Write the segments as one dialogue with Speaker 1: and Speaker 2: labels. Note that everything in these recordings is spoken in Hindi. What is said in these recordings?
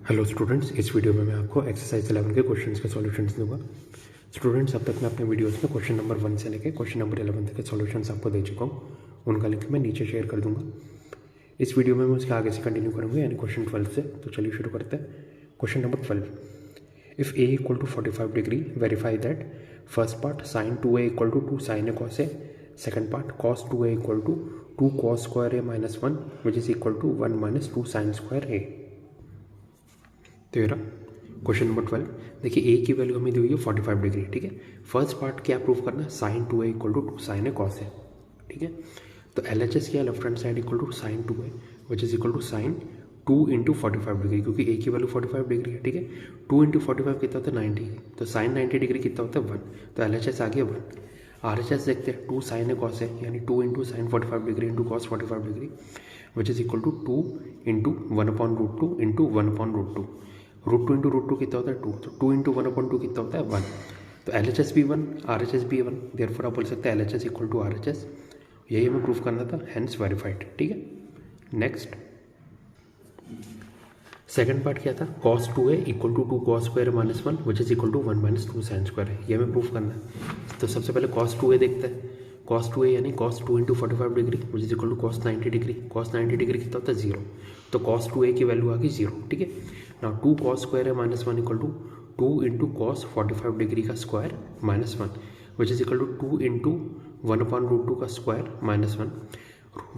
Speaker 1: हेलो स्टूडेंट्स, इस वीडियो में मैं आपको एक्सरसाइज 11 के क्वेश्चंस के सॉल्यूशंस दूंगा। स्टूडेंट्स, अब तक मैं अपने वीडियोस में क्वेश्चन नंबर 1 से लेकर क्वेश्चन नंबर 11 तक के सॉल्यूशंस आपको दे चुका हूँ। उनका लिंक मैं नीचे शेयर कर दूंगा। इस वीडियो में मैं उसके आगे से कंटिन्यू करूँगा, यानी क्वेश्चन 12 से। तो चलिए शुरू करते हैं। Question number 12, if A equal to 45 degree verify that first part sine 2a equal to 2 sine A cos A, second part cos 2a equal to 2 cos square A minus 1 which is equal to 1 minus 2 sine square A. तेरह क्वेश्चन नंबर 12, देखिए ए की वैल्यू हमें दी हुई है 45 डिग्री। ठीक है, फर्स्ट पार्ट क्या प्रूव करना है, sine 2a equal to 2 sine A cos है। ठीक है, तो एल एच एस क्या, left hand side equal to sine 2a which is equal to sine 2 into 45 degree, क्योंकि ए की वैल्यू 45 डिग्री है। ठीक है, 2 इंटू 45 कितना होता है 90, तो साइन 90 डिग्री कितना होता है 1, तो एल एच एस आ गया 1। आर एच एस देखते हैं, 2 साइन ए कॉस है, यानी 2 into sine 45 degree into cos 45 degree which is equal to 2 into 1/√2 into 1/√2। √2 into √2 कितना होता है 2, तो 2 इंटू 1/2 कितना होता है 1, तो एल एच एस भी 1, आर एच एस भी 1, देयरफॉर आप बोल सकते हैं L H S equal to R H S. यही हमें प्रूफ करना था, हेंस वेरीफाइड। ठीक है, नेक्स्ट सेकंड पार्ट क्या था, cos 2a equal to 2 cos square minus 1 which is equal to 1 minus 2 sine square है। ये हमें प्रूफ करना है। तो सबसे पहले cos 2a देखते हैं। cos 2a यानी cos 2 into 45 degree which is equal to cos 90 degree. cos 90 degree कितना होता है 0, तो cos 2a की वैल्यू आ गई 0। ठीक है, नाउ 2 cos स्क्वायर है minus 1 equal to 2 into cos 45 degree का square minus 1 which is equal to 2 into 1/√2 का स्क्वायर माइनस 1।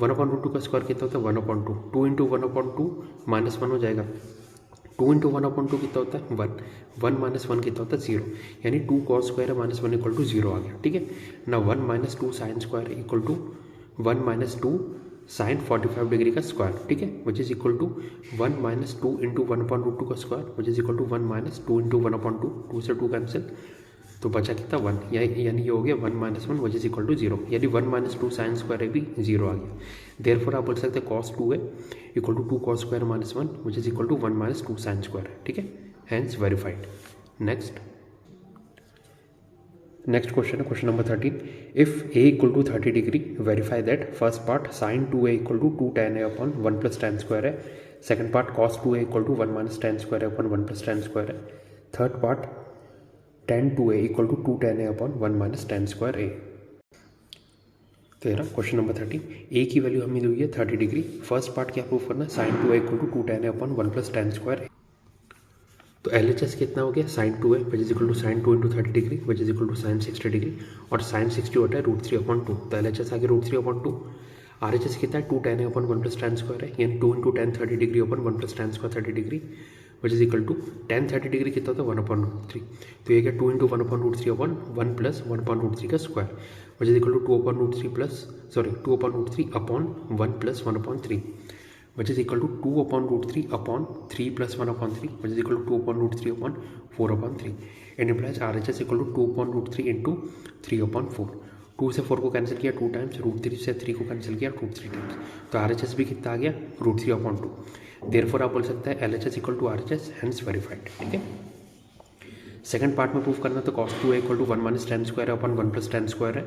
Speaker 1: 1/√2 का स्क्वायर कितना होता है 1/2, 2 इंटू 1/2 माइनस 1 हो जाएगा। 2 इंटू 1/2 कितना होता है 1, 1 माइनस 1 कितना होता है 0, यानी 2 cos square minus 1 equal to 0 आ गया। ठीक है, ना 1 minus 2 sine square equal to 1 minus 2 sine 45 degree का स्क्वायर। ठीक है, which is equal to 1 minus 2 into 1/√2 का square which is equal to 1 minus 2 into 1/2, 2 से 2 कैंसिल, तो बचा कितना 1, यानी ये हो गया 1 minus 1 which is equal to 0, यानी 1 माइनस 2 साइन स्क्वायर भी 0 आ गया। देयरफॉर आप बोल सकते हैं cos 2a equal to 2 cos square minus 1 which is equal to 1 minus 2 sine square. ठीक है, हेंस वेरीफाइड। नेक्स्ट क्वेश्चन है question number 13, if a equal to 30 degree verify that first part sine 2a equal to 2 tan a upon 1 plus tan square है, second part cos 2a equal to 1 minus tan square upon 1 plus tan square है, third part tan 2a equal to 2 tan a upon 1 minus tan square a। तेरह क्वेश्चन नंबर 13, a की वैल्यू हमें दी हुई है 30 डिग्री, फर्स्ट पार्ट क्या प्रूफ करना है, sine 2a equal to 2 tan a upon 1 plus tan square a। तो एल एच एस कितना हो गया, sine 2a which is equal to sine 2 into 30 degree which is equal to sine 60 degree, और साइन 60 होता है √3/2, तो एल एच एस आगे √3/2। आर एच एस कितना है 2 tan a upon 1 plus tan square है, यानी 2 into tan 30 degree upon 1 plus tan square 30 degree which is equal to tan 30 degree कितना होता है 1/√3, तो ये क्या 2 इंटू 1/√3 अपॉन 1 प्लस 1/√3 का square which is equal to 2/√3 plus 2/√3 upon 1 plus 1/3 which is equal to 2/√3 upon 3 plus 1/3 which is equal to 2/√3 upon 4/3। And implies R H S equal to 2/√3 into 3/4। 2 से 4 को कैंसिल किया 2 टाइम्स, √3 से 3 को कैंसिल किया 3 टाइम्स, तो आर एच एस भी कितना आ गया √3/2। देयरफॉर आप बोल सकते हैं L H S equal to R H S, hence verified. ठीक है, सेकंड पार्ट में प्रूफ करना तो cos 2a equal to 1 minus tan square upon 1 plus tan square है।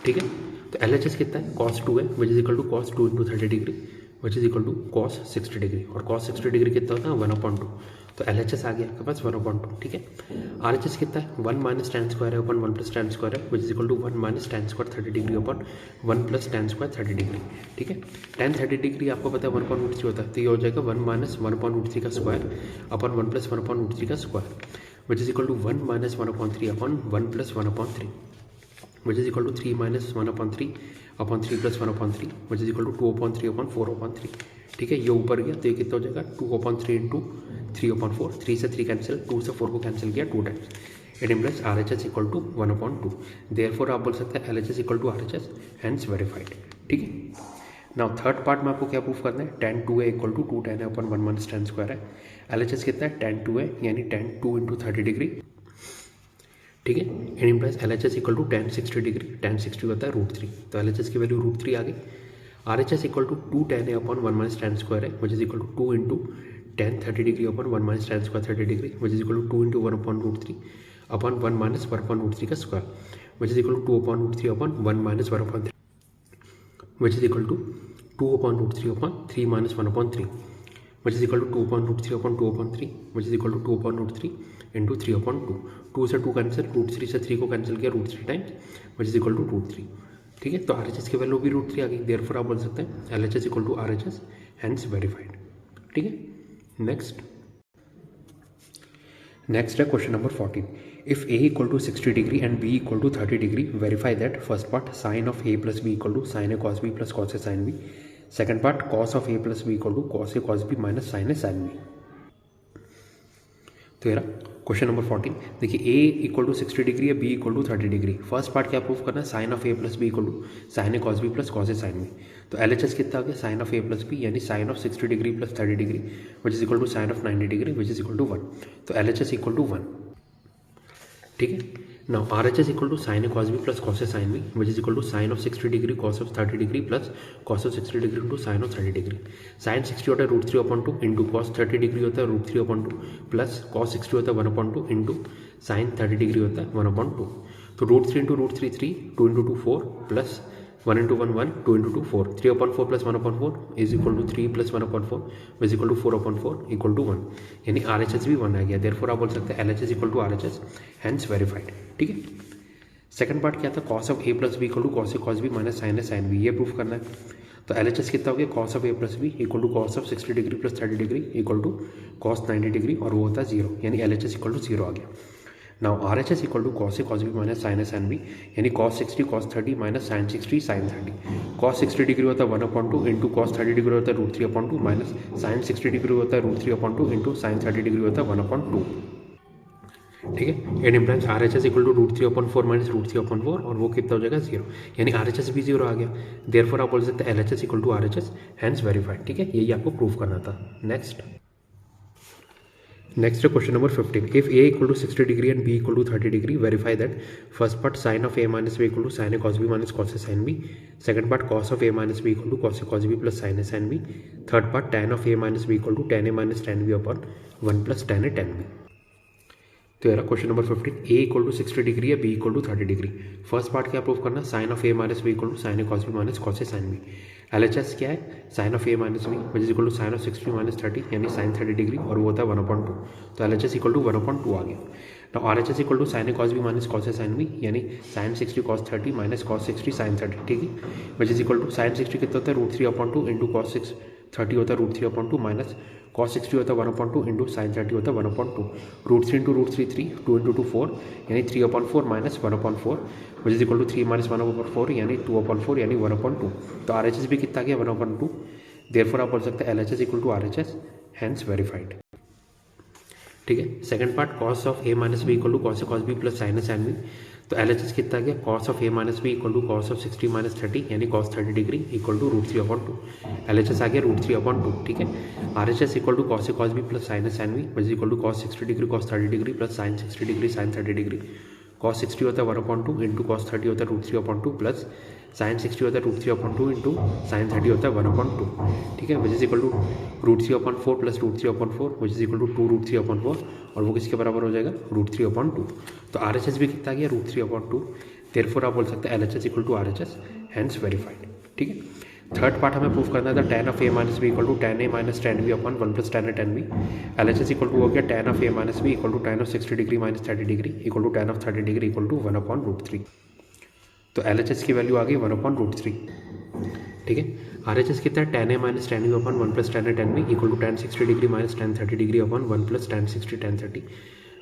Speaker 1: ठीक है, तो एल एच एस कितना है cos 2a which is equal to cos 2 into 30 degree which is equal to cos 60 degree, और cos 60 डिग्री कितना होता है 1/2, तो एल एच एस आ गया आपके पास 1/2। ठीक है, आर एच एस कितना है 1 माइनस tan स्क्वायर है अपॉन 1 प्लस tan स्क्वायर है which is equal to 1 minus tan square 30 degree upon 1 plus tan square 30 degree. ठीक है, tan 30 डिग्री आपको पता है 1/√3 होता है, तो ये हो जाएगा 1 माइनस 1/√3 का स्क्वायर अपॉन 1 प्लस 1/√3 का square which is equal to 1 minus 1/3 upon 1 plus 1/3 which is equal to 3 minus 1/3 upon 3 plus 1/3 which is equal to 2/3 upon 4/3। ठीक है, ये ऊपर गया तो ये कितना हो जाएगा 2/3 इंटू 3/4, 3 से 3 कैंसिल, 2 से 4 को कैंसिल किया 2 times. It implies R H S equal to 1/2। Therefore आप बोल सकते हैं L H S equal to R H S, hence verified. ठीक है, नाउ थर्ड पार्ट में आपको क्या प्रूफ करना है, tan 2a equal to 2 tan a upon 1 minus tan square है। एल एच एस कितना है tan 2a यानी tan 2 इंटू 30 डिग्री। ठीक है, and implies L H S equal to tan 60 degree, tan 60 होता है √3, तो एल एच एस की वैल्यू √3 आ गई। R H S equal to 2 tan a upon 1 minus tan square है which is equal to 2 into tan 30 degree upon 1 minus tan square 30 degree which is equal to 2 into 1/√3 upon 1 minus 1/√3 का square which is equal to 2/√3 upon 1 minus 1/3 which is equal to 2/√3 upon 3 minus 1/3 which is equal to 2/√3/2/3 which is equal to 2/√3 into 3/2। 2 से 2 कैंसिल, √3 से 3 को कैंसिल किया √3 times which is equal to √3। ठीक है, तो RHS की वैल्यू भी √3 आ गई। देयरफॉर आप बोल सकते हैं LHS equal to RHS, hence verified. ठीक है, नेक्स्ट है question number 14। If A equal to 60 degree and B equal to 30 degree, verify that first part sine of A plus B equal to sine A cos B plus cos A sine B, second part cos of A plus B equal to cos A cos B minus sine A sine B। तो यार क्वेश्चन नंबर 14 देखिए, A इक्वल टू 60 डिग्री है, B equal to 30 degree. First part क्या प्रूव करना है, sine of A plus B equal to sine A cos B plus cos A sine B। तो LHS कितना आ गया, sine of A plus B यानी sine of 60 degree plus 30 degree which is equal to sine of 90 degree which is equal to 1। तो LHS इक्वल टू 1। ठीक है, now RHS equal to sine A cos B plus cos A sine B which is equal to sine of 60 degree cos of 30 degree plus cos of 60 degree into sine of 30 degree. Sine 60 होता है √3/2 इंटू कॉस 30 डिग्री होता है √3/2 प्लस कॉस 60 होता है 1/2 इंटू साइन 30 डिग्री होता है 1/2। तो √3 into √3 3, 2 into 2 4 plus 1 into 1 1, 2 into 2 4, 3/4 plus 1/4 is equal to 3 plus 1/4 is equal to 4/4 equal to 1, यानी RHS भी 1 आ गया। देयरफॉर आप बोल सकते हैं LHS equal to RHS, hence verified. ठीक है, सेकंड पार्ट क्या था, cos of A plus B equal to cos A cos B minus sine A sine B, ये प्रूफ करना है। तो LHS कितना हो गया, cos of A plus B equal to cos of 60 degree plus 30 degree equal to cos 90 degree और वो होता है 0, यानी LHS इक्वल टू 0 आ गया। Now RHS equal to cos A cos B minus sine A sine B, यानी cos 60 cos 30 minus sine 60 sine 30। Cos 60 degree होता है 1/2 इंटू कॉस 30 डिग्री होता है √3/2 माइनस साइन 60 डिग्री होता है √3/2 इंटू साइन 30 डिग्री होता है 1/2। ठीक है, and implies RHS equal to √3/4 minus √3/4 और वो कितना हो जाएगा 0, यानी RHS भी 0 आ गया। देयरफॉर आप बोल सकते हैं LHS equal to RHS, hence verified. ठीक है, यही आपको प्रूव करना था। नेक्स्ट है question number 15। If A equal to 60 degree and B equal to 30 degree, verify that first part sine of A minus B equal to sine A cos B minus cos A sine B, second part cos of A minus B equal to cos A cos B plus sine A sine B, third part tan of A minus B equal to tan A minus tan B upon 1 plus tan A tan B। तो यार question number 15, A equal to 60 degree है, B equal to 30 degree. First part क्या प्रूव करना, sine of A minus B equal to sine A cos B minus cos A sine B। LHS क्या है, sine of A minus B which is equal to sine of 60 minus 30 यानी साइन 30 डिग्री और वो होता है 1/2। तो LHS इक्वल टू 1/2 आ गया। तो RHS equal to sine A cos B minus cos A sine B, यानी sine 60 cos 30 minus cos 60 sine 30। ठीक है, which is equal to sine 60 कितना होता है √3/2 इंटू कॉस 30 होता है √3/2 माइनस कॉस 60 होता है 1/2 इंटू साइन 30 होता है 1/2। √3 इंटू √3 3, 2 इंटू 2 4 यानी 3/4 minus 1/4 which is equal to 3 minus 1/4 यानी 2/4 यानी 1/2। तो RHS भी कितना गया 1/2। देयरफॉर आप बोल सकते हैं LHS equal to RHS, hence verified. ठीक है, second part cos of A minus B equal to cos A cos B plus sine A sine B। तो LHS कितना गया, cos of A minus B equal to cos of 60 minus 30 यानी cos 30 degree equal to √3/2। LHS आ गया √3/2। ठीक है, RHS equal to cos A cos B plus sine A sine B which is equal to cos 60 degree cos 30 degree plus sine 60 degree sine 30 degree. Cos 60 होता है 1/2 इंटू कॉस 30 होता है √3/2 प्लस साइन 60 होता है √3/2 इंटू साइन 30 होता है 1/2। ठीक है, which is equal to √3/4 plus √3/4 which is equal to 2√3/4 और वो किसके बराबर हो जाएगा √3/2। तो RHS भी कितना गया √3/2। देयरफॉर आप बोल सकते हैं LHS equal to RHS, hence verified. ठीक है, थर्ड पार्ट हमें प्रूफ करना था tan of A minus B equal to tan A minus tan B upon 1 plus tan A tan B। LHS equal to हो गया tan of A minus B equal to tan of 60 degree minus 30 degree equal to tan of 30 degree equal to 1/√3। तो LHS की वैल्यू आ गई 1/√3। ठीक है, RHS कितना है tan A minus tan B upon 1 plus tan A tan B equal to tan 60 degree minus tan 30 degree upon 1 plus tan 60 tan 30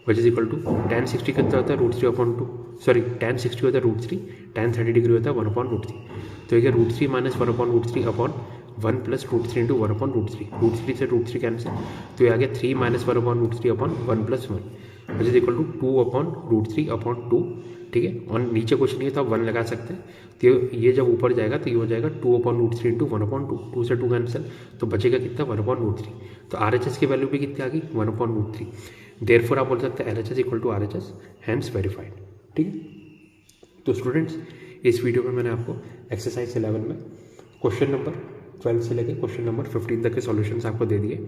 Speaker 1: which is equal to tan 60 कितना होता है √3/2 सॉरी tan 60 होता है √3, tan 30 डिग्री होता है 1/√3। तो ये √3 माइनस 1/√3 अपॉन 1 प्लस √3 इंटू 1/√3। √3 से √3 कैंसिल, तो ये आ गया 3 minus 1/√3 upon 1 plus 1 which is equal to 2/√3 upon 2। ठीक है, और नीचे कुछ नहीं है तो आप 1 लगा सकते हैं। तो ये जब ऊपर जाएगा तो ये हो जाएगा 2/√3 इंटू 1/2। 2 से 2 कैंसिल, तो बचेगा कितना 1/√3। तो RHS की वैल्यू भी कितनी आ गई 1/√3। देयरफॉर आप बोल सकते हैं LHS equal to RHS, hence verified. ठीक है, तो स्टूडेंट्स इस वीडियो में मैंने आपको एक्सरसाइज 11 में क्वेश्चन नंबर 12 से लेकर क्वेश्चन नंबर 15 तक के सॉल्यूशंस आपको दे दिए।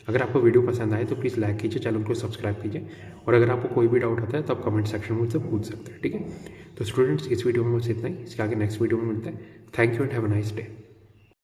Speaker 1: अगर आपको वीडियो पसंद आए तो प्लीज़ लाइक कीजिए, चैनल को सब्सक्राइब कीजिए और अगर आपको कोई भी डाउट आता है तो आप कमेंट सेक्शन में मुझसे पूछ सकते हैं। ठीक है, तो स्टूडेंट्स इस वीडियो में बस इतना ही, इसके आगे नेक्स्ट वीडियो में मिलते हैं। Thank you and have a nice day.